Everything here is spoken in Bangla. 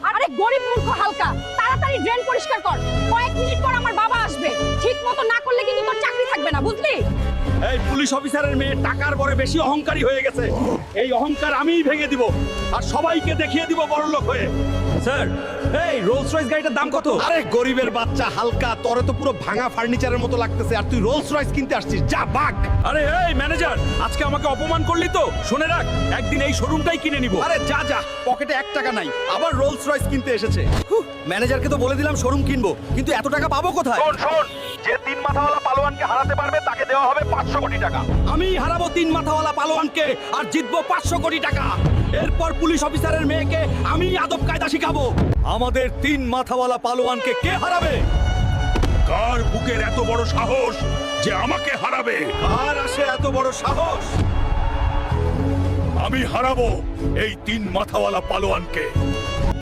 আরে গরিব মূর্খ হালকা, তাড়াতাড়ি ড্রেন পরিষ্কার কর। কয়েক মিনিট পর আমার বাবা আসবে। ঠিক মতো না করলে কিন্তু তোর চাকরি থাকবে না, বুঝলি? এই পুলিশ অফিসারের মেয়ে টাকার বড় বেশি অহংকারী হয়ে গেছে। এই অহংকার আমিই ভেঙে দিব আর সবাইকে দেখিয়ে দিব বড়লোক হয়ে। স্যার, এই রোলস রয়েস গাড়িটার দাম কত? আরে গরিবের বাচ্চা হালকা, তোরে তো পুরো ভাঙা ফার্নিচারের মতো লাগতেছে আর তুই রোলস রয়েস কিনতে আসছিস? যা বাক। আরে এই ম্যানেজার, আজকে আমাকে অপমান করলি তো, শুনে রাখ একদিন এই শোরুমটাই কিনে নিব। আরে যা যা, পকেটে 1 টাকা নাই, আবার রোলস রয়েস কিনতে এসেছে। ম্যানেজারকে তো বলে দিলাম শোরুম কিনবো, কিন্তু এত টাকা পাবো কোথায়? শোন, যে 3 মাথাওয়ালা পালোয়ানকে হারাতে পারবে তাকে দেওয়া হবে 500 কোটি টাকা। আমি হারাবো 3 মাথাওয়ালা পালোয়ানকে আর জিতবো 500 কোটি টাকা। এরপর পুলিশ অফিসারের মেয়েকে আমি আদব কায়দা শিখাবো। আমাদের 3 মাথাওয়ালা পালোয়ানকে কে হারাবে? কার বুকের এত বড় সাহস যে আমাকে হারাবে? কার আসে এত বড় সাহস? আমি হারাবো এই 3 মাথাওয়ালা পালোয়ানকে।